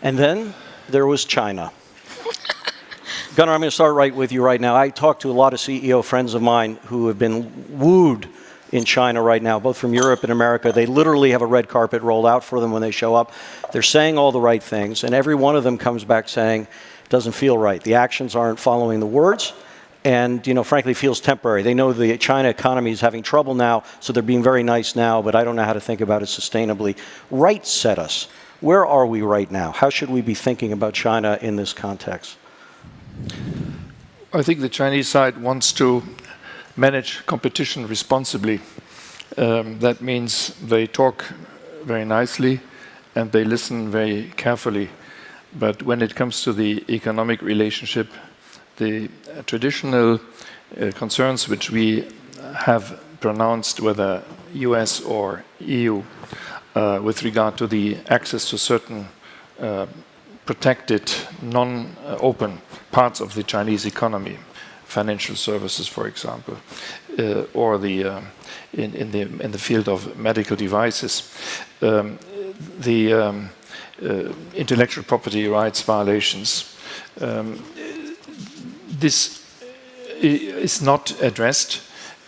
And then there was China. Gunnar, I'm going to start right with you right now. I talk to a lot of CEO friends of mine who have been wooed in China right now, both from Europe and America. They literally have a red carpet rolled out for them when they show up. They're saying all the right things, and every one of them comes back saying, it doesn't feel right. The actions aren't following the words, and frankly, feels temporary. They know the China economy is having trouble now, so they're being very nice now, but I don't know how to think about it sustainably. Right set us. Where are we right now? How should we be thinking about China in this context? I think the Chinese side wants to manage competition responsibly. That means they talk very nicely and they listen very carefully. But when it comes to the economic relationship, the traditional concerns which we have pronounced, whether US or EU, with regard to the access to certain protected, non-open parts of the Chinese economy, financial services, for example, or in the field of medical devices, the intellectual property rights violations. This is not addressed,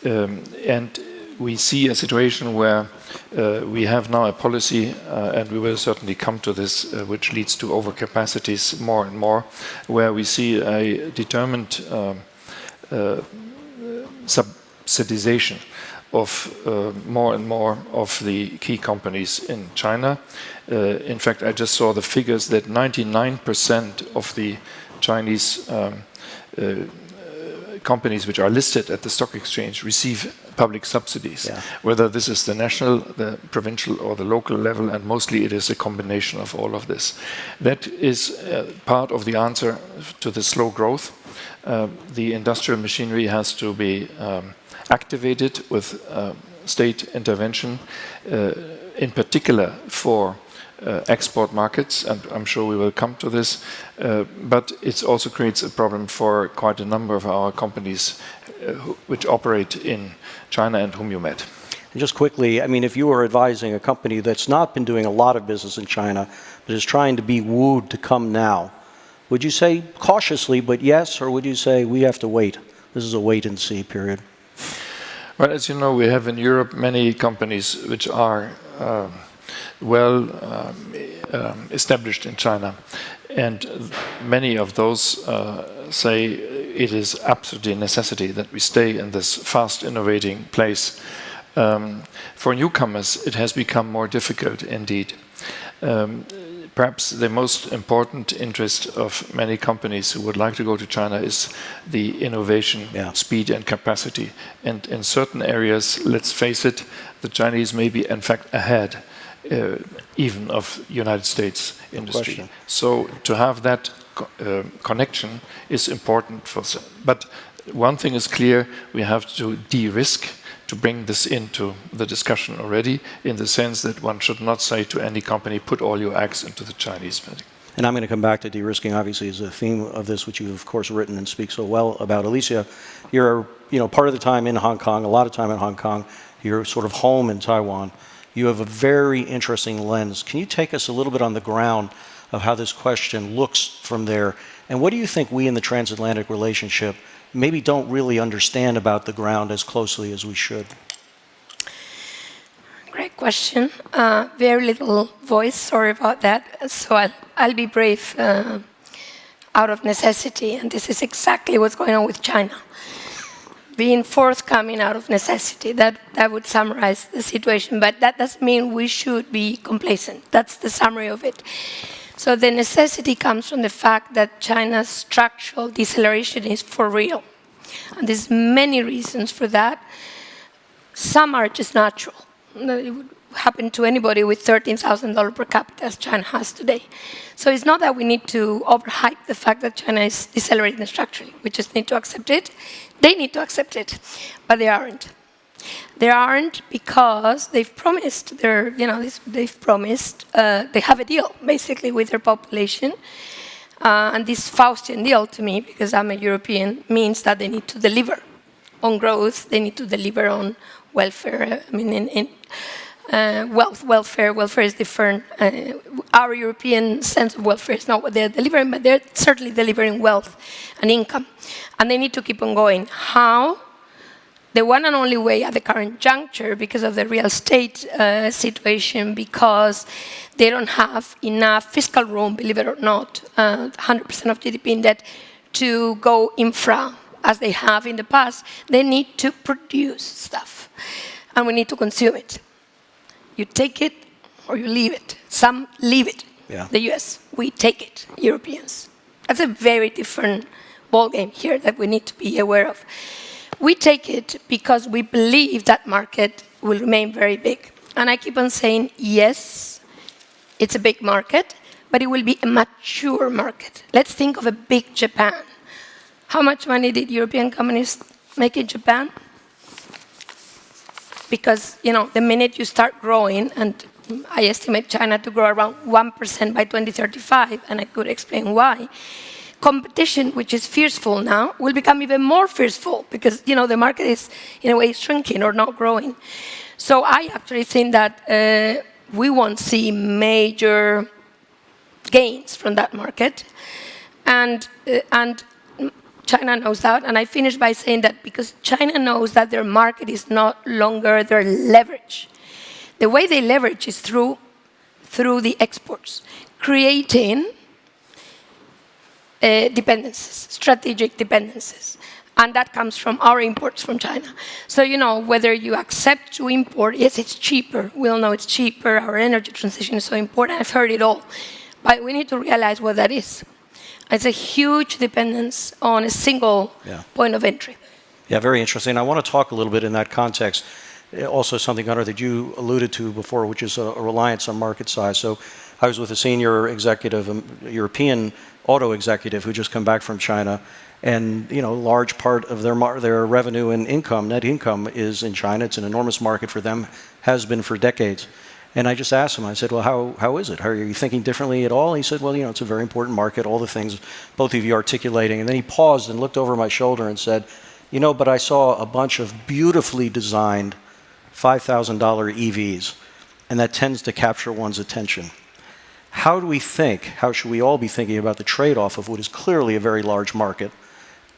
and we see a situation where we have now a policy, and we will certainly come to this, which leads to overcapacities more and more, where we see a determined subsidization of more and more of the key companies in China. In fact, I just saw the figures that 99% of the Chinese companies which are listed at the stock exchange receive public subsidies, whether this is the national, the provincial, or the local level, and mostly it is a combination of all of this. That is part of the answer to the slow growth. The industrial machinery has to be activated with state intervention, in particular for export markets, and I'm sure we will come to this, but it also creates a problem for quite a number of our companies which operate in China and whom you met. And just quickly, I mean, if you were advising a company that's not been doing a lot of business in China, but is trying to be wooed to come now, would you say cautiously, but yes, or would you say we have to wait? This is a wait and see period. Well, as you know, we have in Europe many companies which are well established in China, and many of those say it is absolutely a necessity that we stay in this fast innovating place. For newcomers, it has become more difficult indeed. Perhaps the most important interest of many companies who would like to go to China is the innovation, speed and capacity. And in certain areas, let's face it, the Chinese may be in fact ahead even of United States industry. So to have that connection is important for some. But one thing is clear, we have to de-risk, to bring this into the discussion already, in the sense that one should not say to any company, put all your eggs into the Chinese market. And I'm going to come back to de-risking, obviously, is a theme of this, which you've, of course, written and speak so well about. Alicia, you're part of the time in Hong Kong, a lot of time in Hong Kong. You're sort of home in Taiwan. You have a very interesting lens. Can you take us a little bit on the ground of how this question looks from there? And what do you think we in the transatlantic relationship maybe don't really understand about the ground as closely as we should? Great question. Very little voice, sorry about that. So I'll be brief out of necessity. And this is exactly what's going on with China. Being forthcoming out of necessity, that would summarize the situation. But that doesn't mean we should be complacent. That's the summary of it. So the necessity comes from the fact that China's structural deceleration is for real. And there's many reasons for that. Some are just natural. It would happen to anybody with $13,000 per capita as China has today. So it's not that we need to overhype the fact that China is decelerating structurally. We just need to accept it. They need to accept it, but they aren't. They aren't because they've promised. They've promised. They have a deal basically with their population, and this Faustian deal to me, because I'm a European, means that they need to deliver on growth. They need to deliver on welfare. I mean, welfare. Welfare is different. Our European sense of welfare is not what they're delivering, but they're certainly delivering wealth and income. And they need to keep on going. How? The one and only way at the current juncture, because of the real estate situation, because they don't have enough fiscal room, believe it or not, 100% of GDP in debt, to go infra as they have in the past, they need to produce stuff. And we need to consume it. You take it or you leave it. Some leave it. Yeah. The US, we take it, Europeans. That's a very different ballgame here that we need to be aware of. We take it because we believe that market will remain very big. And I keep on saying, yes, it's a big market, but it will be a mature market. Let's think of a big Japan. How much money did European companies make in Japan? Because, the minute you start growing, and I estimate China to grow around 1% by 2035, and I could explain why, competition, which is fearful now, will become even more fearful because, the market is, in a way, shrinking or not growing. So I actually think that we won't see major gains from that market. And China knows that, and I finish by saying that because China knows that their market is no longer their leverage. The way they leverage is through the exports, creating dependencies, strategic dependencies. And that comes from our imports from China. So, whether you accept to import, yes, it's cheaper. We all know it's cheaper. Our energy transition is so important. I've heard it all. But we need to realize what that is. It's a huge dependence on a single point of entry. Yeah, very interesting. I want to talk a little bit in that context. Also something, Gunnar, that you alluded to before, which is a reliance on market size. So I was with a senior executive, European auto executive, who just come back from China. And, large part of their revenue and income, net income, is in China. It's an enormous market for them, has been for decades. And I just asked him, I said, well, how is it? Are you thinking differently at all? He said, well, it's a very important market, all the things both of you articulating. And then he paused and looked over my shoulder and said, but I saw a bunch of beautifully designed $5,000 EVs, and that tends to capture one's attention. How should we all be thinking about the trade-off of what is clearly a very large market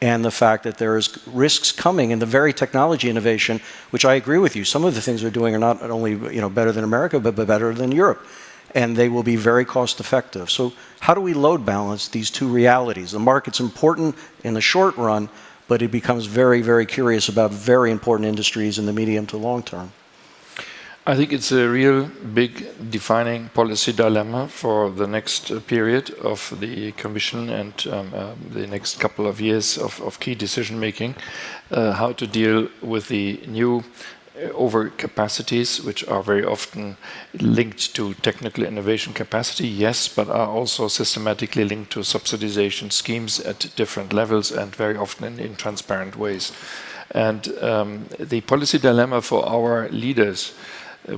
and the fact that there is risks coming in the very technology innovation, which I agree with you. Some of the things they're doing are not only better than America, but better than Europe. And they will be very cost effective. So how do we load balance these two realities? The market's important in the short run, but it becomes very, very curious about very important industries in the medium to long term. I think it's a real big defining policy dilemma for the next period of the Commission and the next couple of years of key decision making, how to deal with the new overcapacities, which are very often linked to technical innovation capacity, yes, but are also systematically linked to subsidization schemes at different levels and very often in transparent ways. And the policy dilemma for our leaders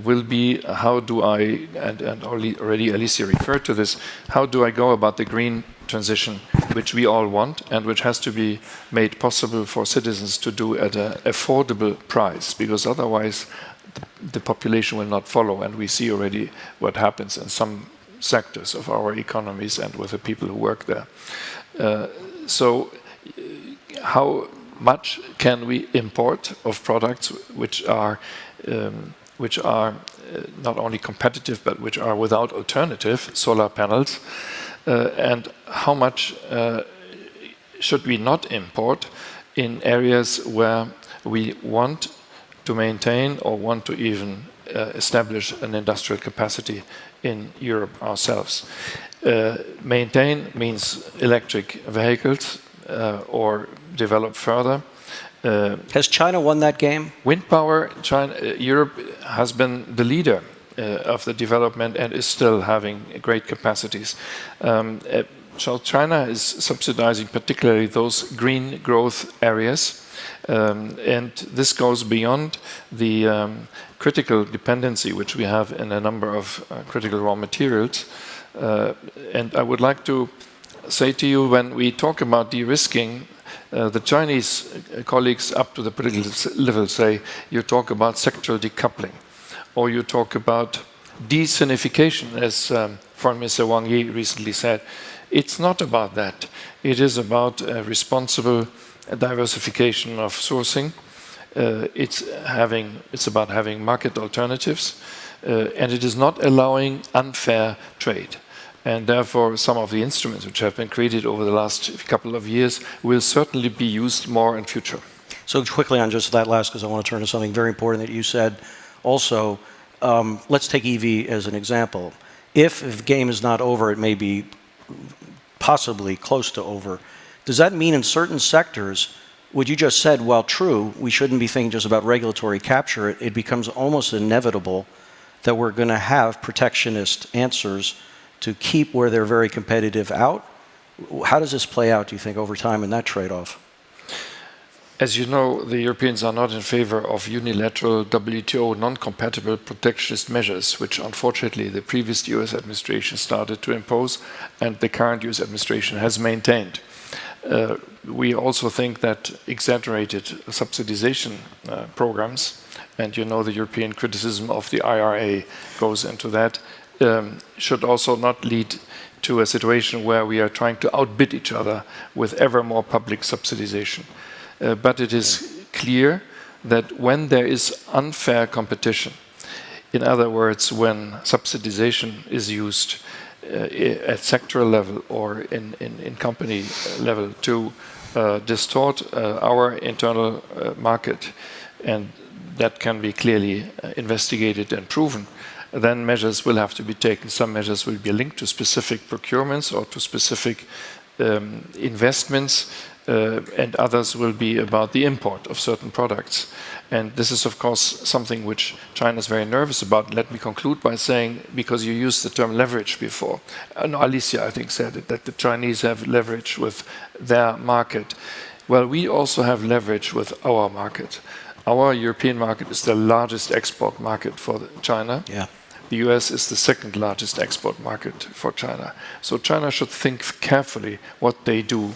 will be how do I, and already Alicia referred to this, how do I go about the green transition, which we all want and which has to be made possible for citizens to do at an affordable price, because otherwise the population will not follow, and we see already what happens in some sectors of our economies and with the people who work there. So how much can we import of products which are not only competitive, but which are without alternative, solar panels, and how much should we not import in areas where we want to maintain or want to even establish an industrial capacity in Europe ourselves. Maintain means electric vehicles or develop further. Has China won that game? Wind power, Europe has been the leader of the development and is still having great capacities. So China is subsidizing particularly those green growth areas, and this goes beyond the critical dependency which we have in a number of critical raw materials. And I would like to say to you, when we talk about de-risking, the Chinese colleagues up to the political level say you talk about sectoral decoupling. or you talk about de-sinification, as Foreign Minister Wang Yi recently said. It's not about that. It is about responsible diversification of sourcing. It's about having market alternatives, and it is not allowing unfair trade. And therefore, some of the instruments which have been created over the last couple of years will certainly be used more in future. So quickly on just that last, because I want to turn to something very important that you said also. Let's take EV as an example. If the game is not over, it may be possibly close to over. Does that mean in certain sectors, what you just said, while true, we shouldn't be thinking just about regulatory capture, it becomes almost inevitable that we're going to have protectionist answers to keep where they're very competitive out? How does this play out, do you think, over time in that trade-off? As you know, the Europeans are not in favor of unilateral WTO non-compatible protectionist measures, which unfortunately the previous US administration started to impose and the current US administration has maintained. We also think that exaggerated subsidization programs, and you know the European criticism of the IRA goes into that, should also not lead to a situation where we are trying to outbid each other with ever more public subsidization. But it is clear that when there is unfair competition, in other words, when subsidization is used at sectoral level or in company level to distort our internal market, and that can be clearly investigated and proven, then measures will have to be taken. Some measures will be linked to specific procurements or to specific investments, and others will be about the import of certain products. And this is, of course, something which China is very nervous about. Let me conclude by saying, because you used the term leverage before, no, Alicia, I think, said it, that the Chinese have leverage with their market. Well, we also have leverage with our market. Our European market is the largest export market for China. Yeah. The US is the second largest export market for China. So China should think carefully what they do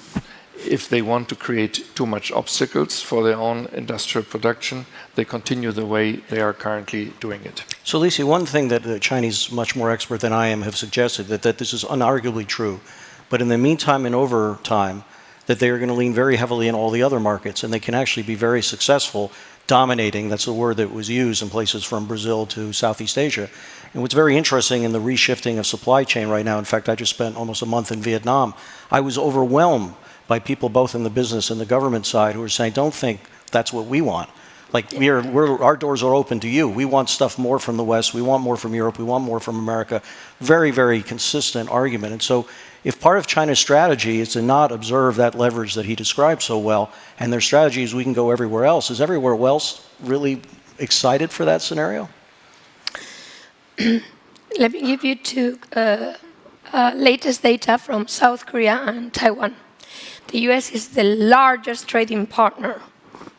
if they want to create too much obstacles for their own industrial production. They continue the way they are currently doing it. So, Alicia, one thing that the Chinese, much more expert than I am, have suggested, that this is unarguably true, but in the meantime and over time, that they are going to lean very heavily in all the other markets, and they can actually be very successful dominating, that's the word that was used in places from Brazil to Southeast Asia. And what's very interesting in the reshifting of supply chain right now, in fact, I just spent almost a month in Vietnam, I was overwhelmed by people both in the business and the government side who are saying, don't think that's what we want. Like, our doors are open to you. We want stuff more from the West. We want more from Europe. We want more from America. Very, very consistent argument. And so if part of China's strategy is to not observe that leverage that he described so well, and their strategy is we can go everywhere else, is everywhere else really excited for that scenario? Let me give you two latest data from South Korea and Taiwan. The US is the largest trading partner,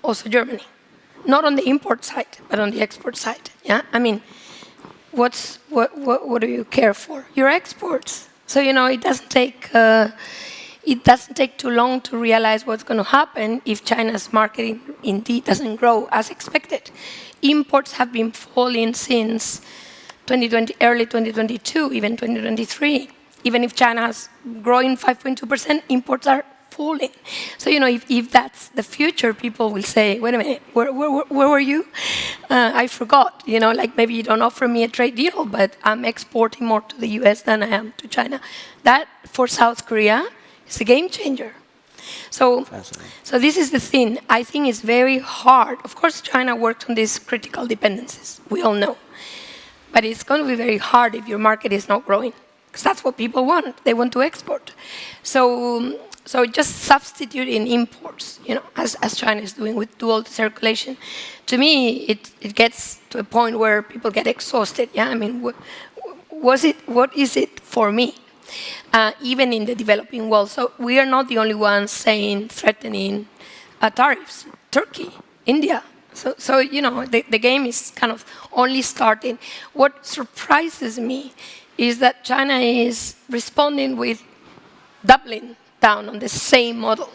also Germany. Not on the import side, but on the export side. Yeah, I mean, what do you care for? Your exports. So it doesn't take too long to realize what's going to happen if China's market indeed doesn't grow as expected. Imports have been falling since 2020, early 2022, even 2023. Even if China is growing 5.2%, imports are falling. So, if that's the future, people will say, wait a minute, where were you? I forgot, like maybe you don't offer me a trade deal, but I'm exporting more to the US than I am to China. That, for South Korea, is a game changer. So this is the thing. I think it's very hard. Of course, China worked on these critical dependencies. We all know. But it's going to be very hard if your market is not growing, because that's what people want. They want to export. So just substituting imports, as China is doing with dual circulation, to me, it gets to a point where people get exhausted. Yeah, I mean, what is it for me? Even in the developing world. So we are not the only ones threatening tariffs. Turkey, India. So the game is kind of only starting. What surprises me is that China is responding with doubling down on the same model.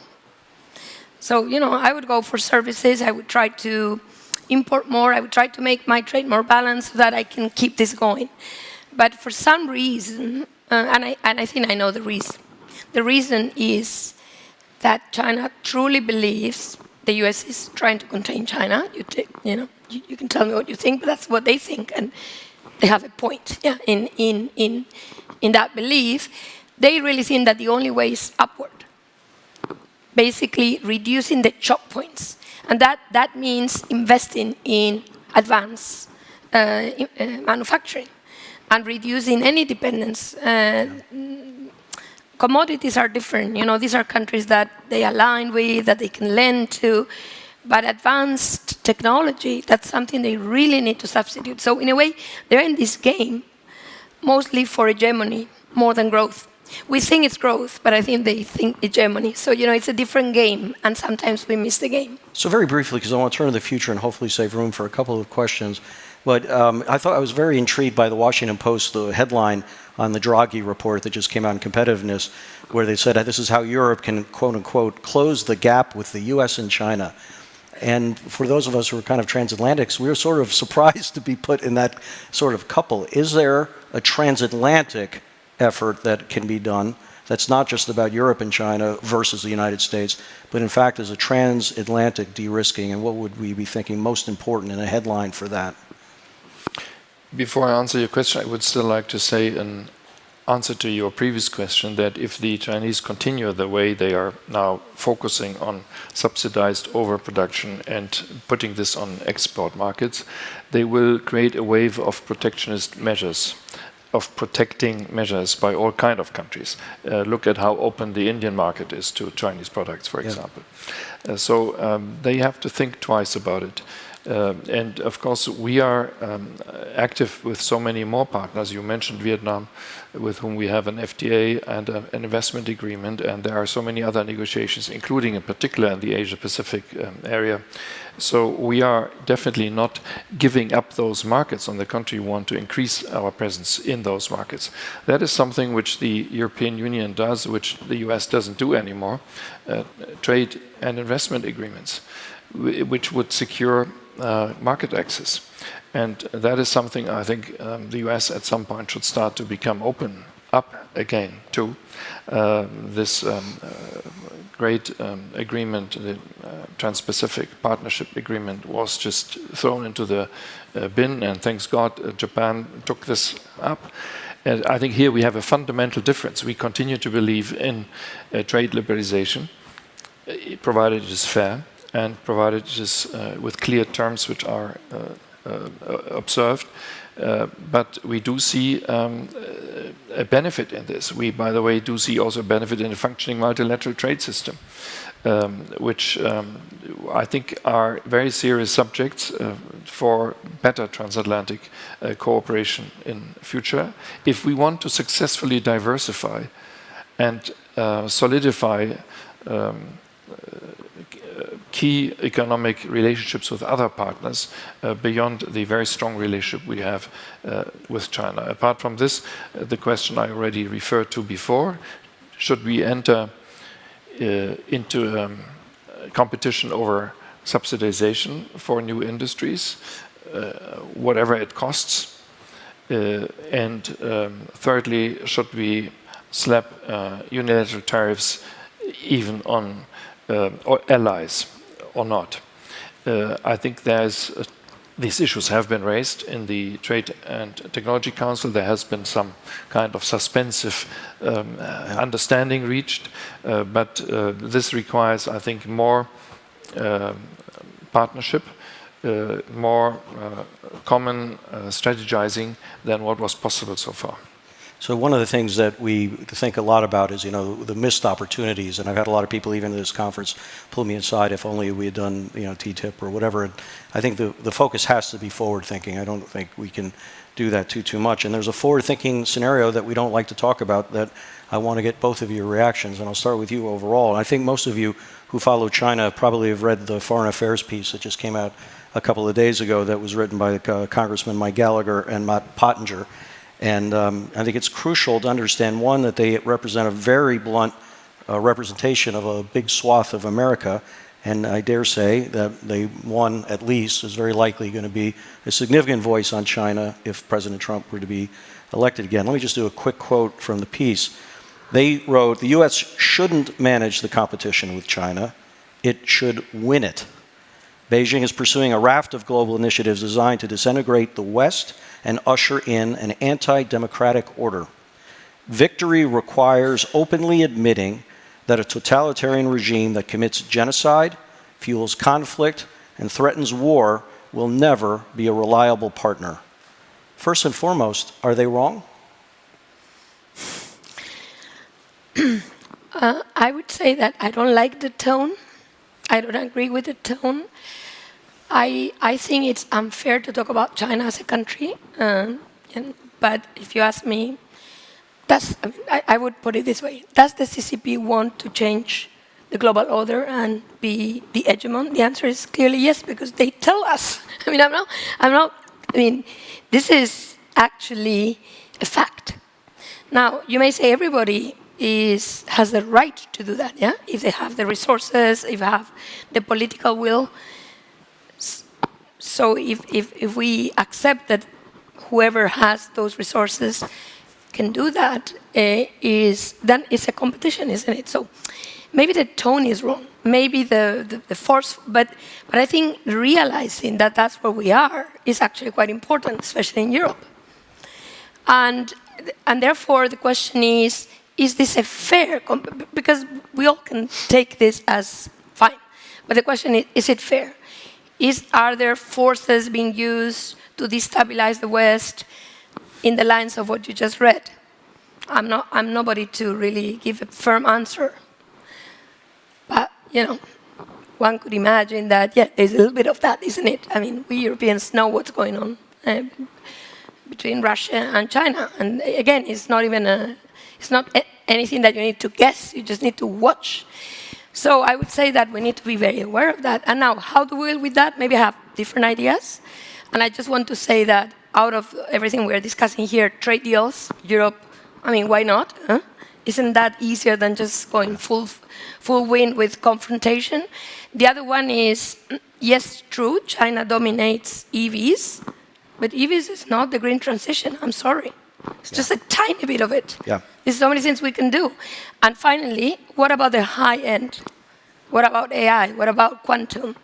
So, I would go for services. I would try to import more. I would try to make my trade more balanced so that I can keep this going. But for some reason, and I think I know the reason. The reason is that China truly believes the U.S. is trying to contain China. You can tell me what you think, but that's what they think, and they have a point. Yeah, in that belief, they really think that the only way is upward. Basically, reducing the choke points, and that means investing in advanced manufacturing and reducing any dependence. Commodities are different. These are countries that they align with, that they can lend to. But advanced technology, that's something they really need to substitute. So in a way, they're in this game mostly for hegemony more than growth. We think it's growth, but I think they think hegemony. So, it's a different game, and sometimes we miss the game. So very briefly, because I want to turn to the future and hopefully save room for a couple of questions. But I was very intrigued by the Washington Post, the headline on the Draghi report that just came out in competitiveness, where they said this is how Europe can, quote unquote, close the gap with the US and China. And for those of us who are kind of transatlantics, we were sort of surprised to be put in that sort of couple. Is there a transatlantic effort that can be done that's not just about Europe and China versus the United States, but in fact is a transatlantic de-risking? And what would we be thinking most important in a headline for that? Before I answer your question, I would still like to say an answer to your previous question that if the Chinese continue the way they are now focusing on subsidized overproduction and putting this on export markets, they will create a wave of protectionist measures, of protecting measures by all kind of countries. Look at how open the Indian market is to Chinese products, for example. So they have to think twice about it. And of course, we are active with so many more partners. You mentioned Vietnam, with whom we have an FTA and an investment agreement, and there are so many other negotiations, including in particular in the Asia-Pacific area. So we are definitely not giving up those markets. On the contrary, we want to increase our presence in those markets. That is something which the European Union does, which the US doesn't do anymore, trade and investment agreements, which would secure market access. And that is something I think the US at some point should start to become open up again to. This great agreement, the Trans-Pacific Partnership Agreement, was just thrown into the bin, and thanks God Japan took this up. And I think here we have a fundamental difference. We continue to believe in trade liberalization, provided it is fair, and provided it is with clear terms which are observed. But we do see a benefit in this. We, by the way, do see also a benefit in a functioning multilateral trade system, which I think are very serious subjects for better transatlantic cooperation in future. If we want to successfully diversify and solidify key economic relationships with other partners beyond the very strong relationship we have with China. Apart from this, the question I already referred to before, should we enter into competition over subsidization for new industries, whatever it costs? And thirdly, should we slap unilateral tariffs even on or allies or not? I think these issues have been raised in the Trade and Technology Council. There has been some kind of suspensive understanding reached, but this requires, I think, more partnership, more common strategizing than what was possible so far. So one of the things that we think a lot about is, the missed opportunities. And I've had a lot of people, even at this conference, pull me aside, if only we had done, TTIP or whatever. And I think the focus has to be forward-thinking. I don't think we can do that too much. And there's a forward-thinking scenario that we don't like to talk about that I want to get both of your reactions. And I'll start with you overall. And I think most of you who follow China probably have read the Foreign Affairs piece that just came out a couple of days ago that was written by Congressman Mike Gallagher and Matt Pottinger. And I think it's crucial to understand, one, that they represent a very blunt representation of a big swath of America, And I dare say that one, at least, is very likely going to be a significant voice on China if President Trump were to be elected again. Let me just do a quick quote from the piece. They wrote, "The U.S. shouldn't manage the competition with China. It should win it. Beijing is pursuing a raft of global initiatives designed to disintegrate the West and usher in an anti-democratic order. Victory requires openly admitting that a totalitarian regime that commits genocide, fuels conflict, and threatens war will never be a reliable partner." First and foremost, are they wrong? I would say that I don't like the tone. I don't agree with the tone. I think it's unfair to talk about China as a country. But if you ask me, I would put it this way. Does the CCP want to change the global order and be the hegemon? The answer is clearly yes, because they tell us. This is actually a fact. Now, you may say everybody has the right to do that, yeah? If they have the resources, if they have the political will. So if we accept that whoever has those resources can do that, then it's a competition, isn't it? So maybe the tone is wrong, maybe the force, but I think realizing that that's where we are is actually quite important, especially in Europe. And therefore the question is this a fair, because we all can take this as fine, but the question is it fair? Are there forces being used to destabilize the West in the lines of what you just read? I'm nobody to really give a firm answer. But, one could imagine that, yeah, there's a little bit of that, isn't it? I mean, we Europeans know what's going on between Russia and China. And again, it's not anything that you need to guess, you just need to watch. So I would say that we need to be very aware of that. And now, how do we deal with that? Maybe I have different ideas. And I just want to say that out of everything we're discussing here, trade deals, Europe, why not? Huh? Isn't that easier than just going full wind with confrontation? The other one is, yes, true, China dominates EVs, but EVs is not the green transition. I'm sorry. It's just a tiny bit of it. Yeah. There's so many things we can do. And finally, what about the high end? What about AI? What about quantum?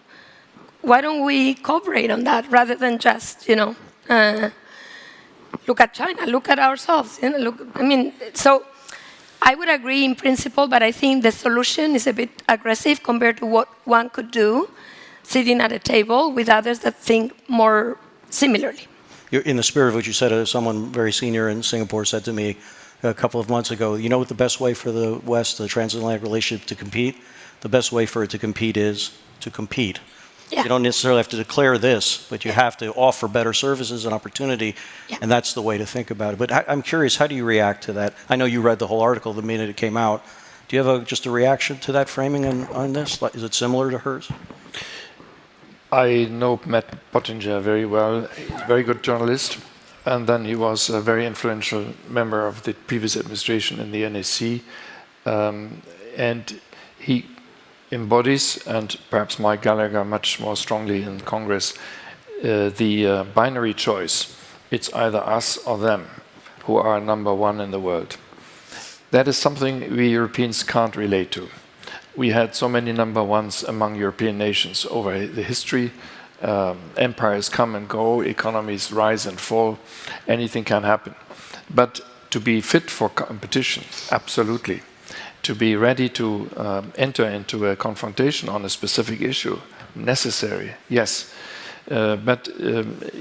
Why don't we cooperate on that rather than just, look at China, look at ourselves. So I would agree in principle, but I think the solution is a bit aggressive compared to what one could do sitting at a table with others that think more similarly. In the spirit of what you said, someone very senior in Singapore said to me a couple of months ago, you know what the best way for the West, the transatlantic relationship to compete? The best way for it to compete is to compete. Yeah. You don't necessarily have to declare this, but you have to offer better services and opportunity, and that's the way to think about it. But I'm curious, how do you react to that? I know you read the whole article the minute it came out. Do you have just a reaction to that framing on this? Is it similar to hers? I know Matt Pottinger very well. He's a very good journalist. And then he was a very influential member of the previous administration in the NAC. And he embodies, and perhaps Mike Gallagher much more strongly in Congress, the binary choice. It's either us or them who are number one in the world. That is something we Europeans can't relate to. We had so many number ones among European nations over the history. Empires come and go, economies rise and fall, anything can happen. But to be fit for competition, absolutely. To be ready to enter into a confrontation on a specific issue, necessary, yes. But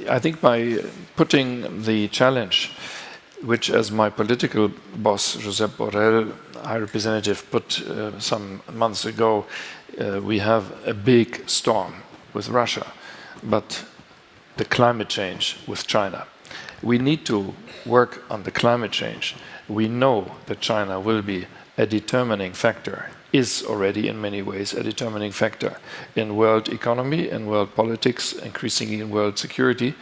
I think by putting the challenge, which as my political boss, Josep Borrell, High Representative, put some months ago, we have a big storm with Russia, but the climate change with China. We need to work on the climate change. We know that China will be a determining factor, is already in many ways a determining factor in world economy, in world politics, increasingly in world security.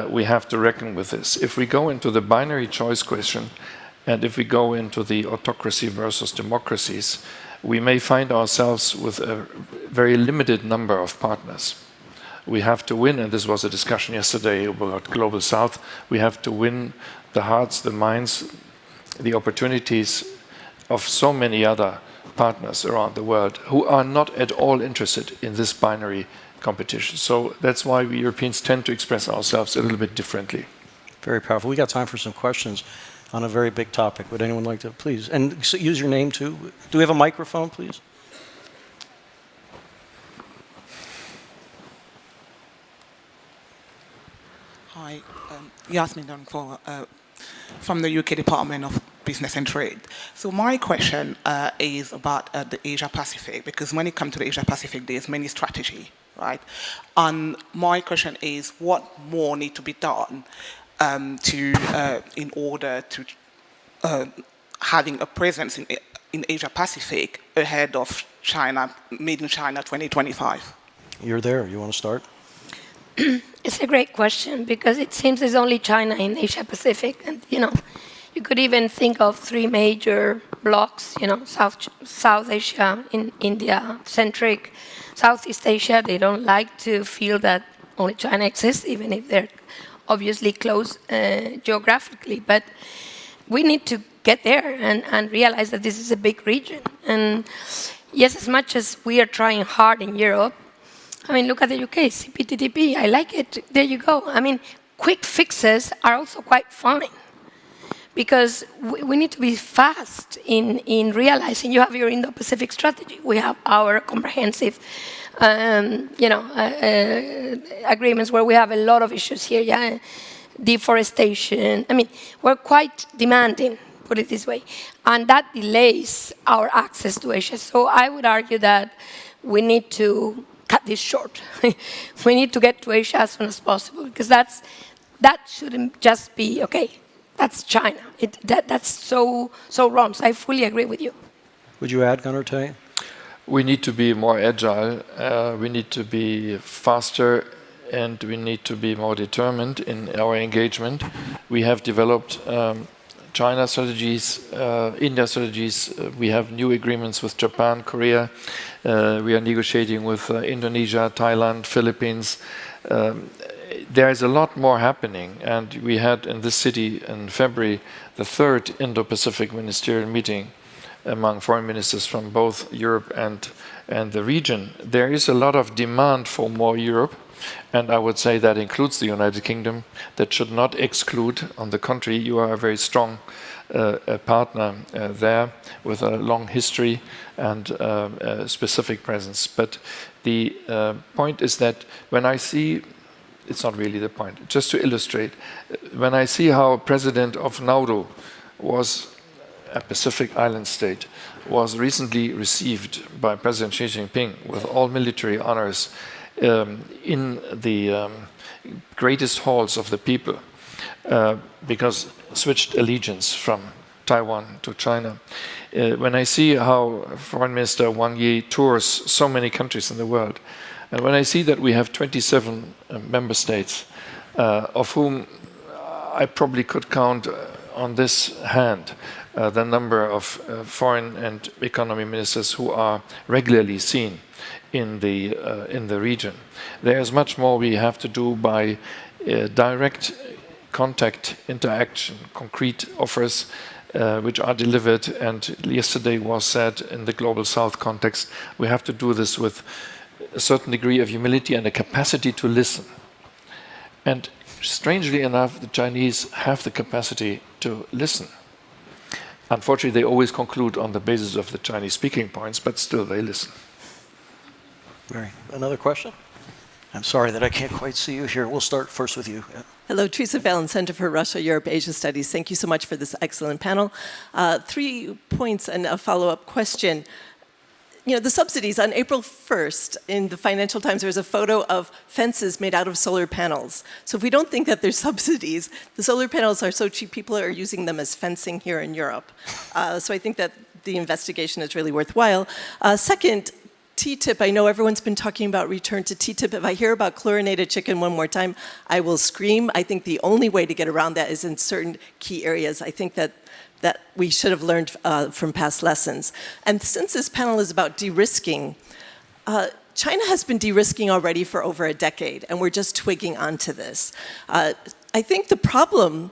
We have to reckon with this. If we go into the binary choice question, and if we go into the autocracy versus democracies, we may find ourselves with a very limited number of partners. We have to win, and this was a discussion yesterday about Global South, we have to win the hearts, the minds, the opportunities of so many other partners around the world who are not at all interested in this binary competition. So that's why we Europeans tend to express ourselves a little bit differently. Very powerful. We got time for some questions on a very big topic. Would anyone like to, please? And use your name too. Do we have a microphone, please? Hi, Yasmin Dunfor, from the UK Department of Business and Trade. So my question is about the Asia Pacific, because when it comes to the Asia Pacific, there's many strategy, right? And my question is, what more need to be done in order to having a presence in Asia Pacific ahead of China, Made in China 2025? You're there. You want to start? It's a great question because it seems there's only China in Asia Pacific, and you could even think of three major blocks. South Asia, in India centric, Southeast Asia. They don't like to feel that only China exists, even if they're obviously close geographically. But we need to get there and realize that this is a big region. And yes, as much as we are trying hard in Europe. I mean, look at the UK, CPTPP, I like it, there you go. I mean, quick fixes are also quite fine because we need to be fast in realizing you have your Indo-Pacific strategy. We have our comprehensive, agreements where we have a lot of issues here, yeah, deforestation. I mean, we're quite demanding, put it this way, and that delays our access to Asia. So I would argue that we need to cut this short. We need to get to Asia as soon as possible because that shouldn't just be okay. That's China. That's so wrong. So I fully agree with you. Would you add, Gunnar, to? We need to be more agile. We need to be faster, and we need to be more determined in our engagement. We have developed China strategies, India strategies. We have new agreements with Japan, Korea. We are negotiating with Indonesia, Thailand, Philippines. There is a lot more happening, and we had in this city in February the third Indo-Pacific ministerial meeting among foreign ministers from both Europe and the region. There is a lot of demand for more Europe, and I would say that includes the United Kingdom. That should not exclude. On the contrary, you are a very strong partner there with a long history and a specific presence. But the point is that when I see, it's not really the point, just to illustrate, when I see how President of Nauru was a Pacific island state, was recently received by President Xi Jinping with all military honors in the greatest halls of the people, because switched allegiance from Taiwan to China. When I see how Foreign Minister Wang Yi tours so many countries in the world, and when I see that we have 27 member states, of whom I probably could count on this hand the number of foreign and economy ministers who are regularly seen in the region. There is much more we have to do by direct contact, interaction, concrete offers which are delivered. And yesterday was said in the Global South context, we have to do this with a certain degree of humility and a capacity to listen. And strangely enough, the Chinese have the capacity to listen. Unfortunately, they always conclude on the basis of the Chinese speaking points, but still they listen. Another question? I'm sorry that I can't quite see you here. We'll start first with you. Yeah. Hello, Teresa Fallon, Center for Russia, Europe, Asia Studies. Thank you so much for this excellent panel. 3 points and a follow-up question. The subsidies, on April 1st in the Financial Times, there was a photo of fences made out of solar panels. So if we don't think that there's subsidies, the solar panels are so cheap, people are using them as fencing here in Europe. So I think that the investigation is really worthwhile. Second, TTIP, I know everyone's been talking about return to TTIP. If I hear about chlorinated chicken one more time, I will scream. I think the only way to get around that is in certain key areas. I think that that we should have learned from past lessons. And since this panel is about de-risking, China has been de-risking already for over a decade, and we're just twigging onto this. I think the problem,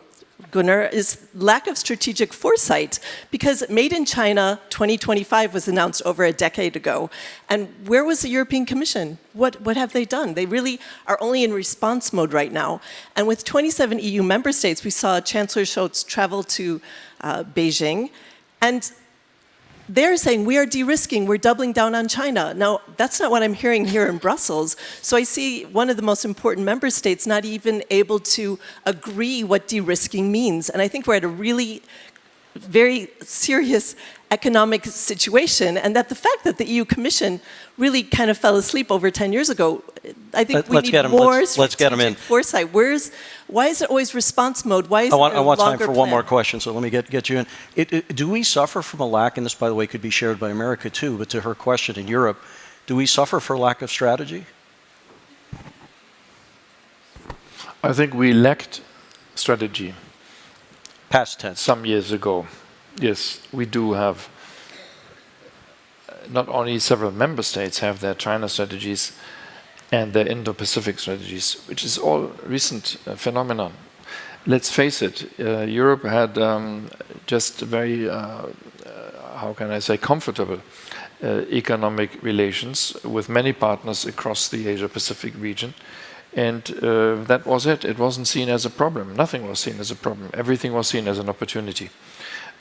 Gunnar, is lack of strategic foresight, because Made in China 2025 was announced over a decade ago. And where was the European Commission? What have they done? They really are only in response mode right now. And with 27 EU member states, we saw Chancellor Scholz travel to Beijing, and they're saying we are de-risking, we're doubling down on China. Now, that's not what I'm hearing here in Brussels. So I see one of the most important member states not even able to agree what de-risking means. And I think we're at a really very serious economic situation, and that the fact that the EU Commission really kind of fell asleep over 10 years ago, I think we need more strategic foresight. Why is it always response mode? Why is it a longer I want time for plan? one more question, so let me get you in. Do we suffer from a lack, and this, by the way, could be shared by America too, but to her question in Europe, do we suffer for lack of strategy? I think we lacked strategy. Past tense. Some years ago. Yes, we do have. Not only several member states have their China strategies and their Indo-Pacific strategies, which is all recent phenomenon. Let's face it, Europe had just very, how can I say, comfortable economic relations with many partners across the Asia-Pacific region. And that was it. It wasn't seen as a problem. Nothing was seen as a problem. Everything was seen as an opportunity.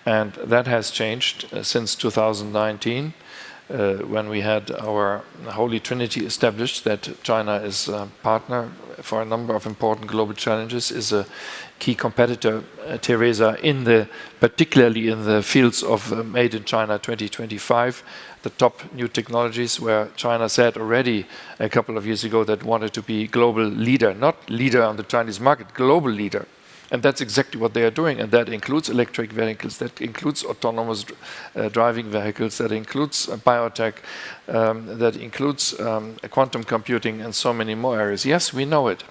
And that has changed since 2019, when we had our Holy Trinity established, that China is a partner for a number of important global challenges, is a key competitor, Teresa, particularly in the fields of Made in China 2025, the top new technologies, where China said already a couple of years ago that wanted to be global leader, not leader on the Chinese market, global leader. And that's exactly what they are doing, and that includes electric vehicles, that includes autonomous driving vehicles, that includes biotech, that includes quantum computing, and so many more areas. Yes, we know it.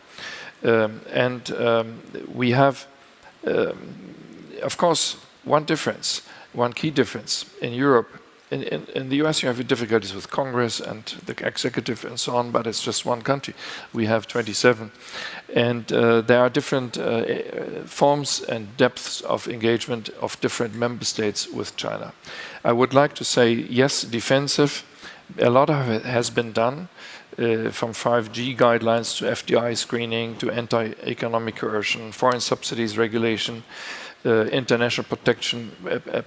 We have, of course, one key difference in Europe. In the US, you have difficulties with Congress and the executive and so on, but it's just one country. We have 27. And there are different forms and depths of engagement of different member states with China. I would like to say, yes, defensive. A lot of it has been done, from 5G guidelines to FDI screening to anti-economic coercion, foreign subsidies regulation, international protection,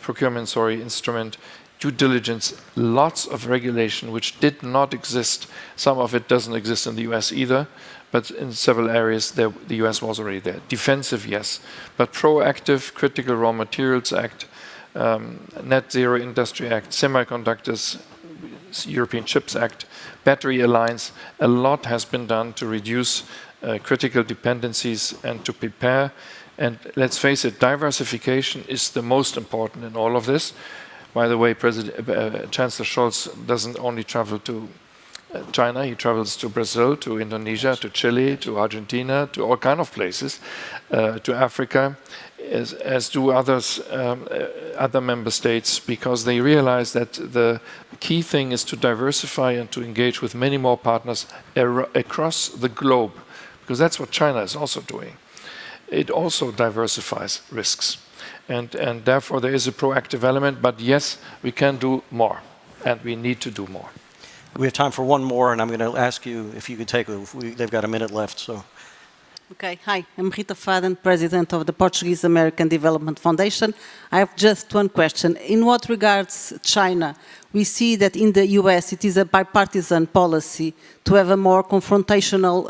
procurement, instrument, due diligence, lots of regulation which did not exist. Some of it doesn't exist in the US either, but in several areas the US was already there. Defensive, yes, but proactive, Critical Raw Materials Act, Net Zero Industry Act, Semiconductors, European Chips Act, Battery Alliance, a lot has been done to reduce critical dependencies and to prepare. And let's face it, diversification is the most important in all of this. By the way, Chancellor Scholz doesn't only travel to China, he travels to Brazil, to Indonesia, to Chile, to Argentina, to all kinds of places, to Africa, as do others, other member states, because they realize that the key thing is to diversify and to engage with many more partners across the globe, because that's what China is also doing. It also diversifies risks. And therefore there is a proactive element, but yes, we can do more, and we need to do more. We have time for one more, and I'm going to ask you if you could take it. They've got a minute left, so. Okay, hi, I'm Rita Faden, President of the Portuguese American Development Foundation. I have just one question. In what regards China, we see that in the US it is a bipartisan policy to have a more confrontational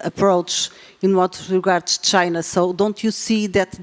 approach in what regards China. So don't you see that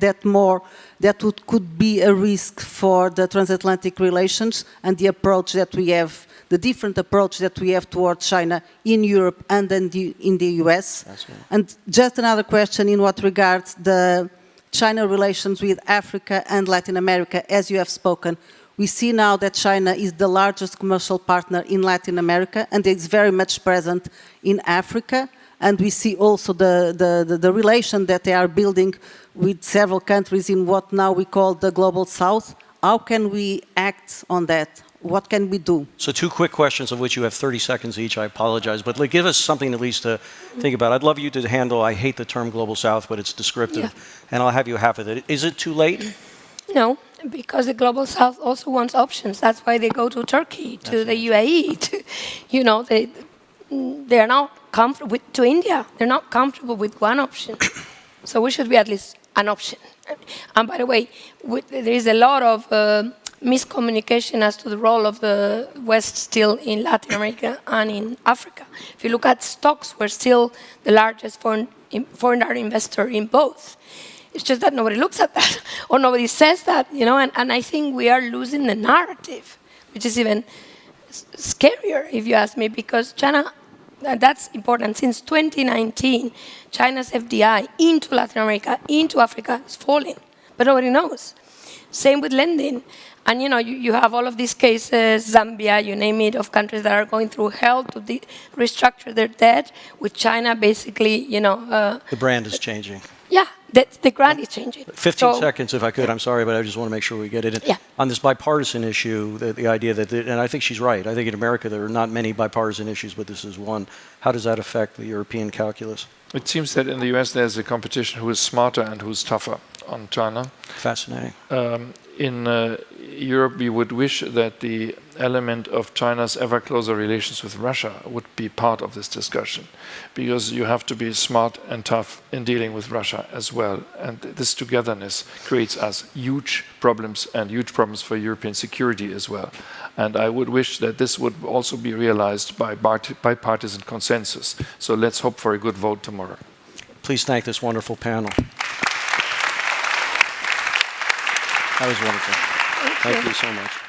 could be a risk for the transatlantic relations and the approach that we have, the different approach that we have towards China in Europe and in the US? Absolutely. And just another question in what regards the China relations with Africa and Latin America, as you have spoken. We see now that China is the largest commercial partner in Latin America and is very much present in Africa. and we see also the relation that they are building with several countries in what now we call the Global South. How can we act on that? What can we do? So 2 quick questions, of which you have 30 seconds each. I apologize, but give us something at least to think about. I'd love you to handle, I hate the term Global South, but it's descriptive, and I'll have you half of it. Is it too late? No, because the Global South also wants options. That's why they go to Turkey, to the UAE, they are not comfortable to India. They're not comfortable with one option. So we should be at least an option. And by the way, there is a lot of miscommunication as to the role of the West still in Latin America and in Africa. If you look at stocks, we're still the largest foreign direct investor in both. It's just that nobody looks at that, or nobody says that, and I think we are losing the narrative, which is even scarier, if you ask me, because China, that's important. Since 2019, China's FDI into Latin America, into Africa, is falling, but nobody knows. Same with lending. And you have all of these cases, Zambia, you name it, of countries that are going through hell to restructure their debt, with China basically, The brand is changing. Yeah, the brand is changing. 15 seconds, if I could. I'm sorry, but I just want to make sure we get it in. Yeah. On this bipartisan issue, the idea that, and I think she's right, I think in America there are not many bipartisan issues, but this is one. How does that affect the European calculus? It seems that in the US there's a competition who is smarter and who's tougher on China. Fascinating. In Europe, we would wish that the element of China's ever closer relations with Russia would be part of this discussion, because you have to be smart and tough in dealing with Russia as well. And this togetherness creates us huge problems, and huge problems for European security as well. And I would wish that this would also be realized by bipartisan consensus. So let's hope for a good vote tomorrow. Please thank this wonderful panel. That was wonderful. Thank you so much.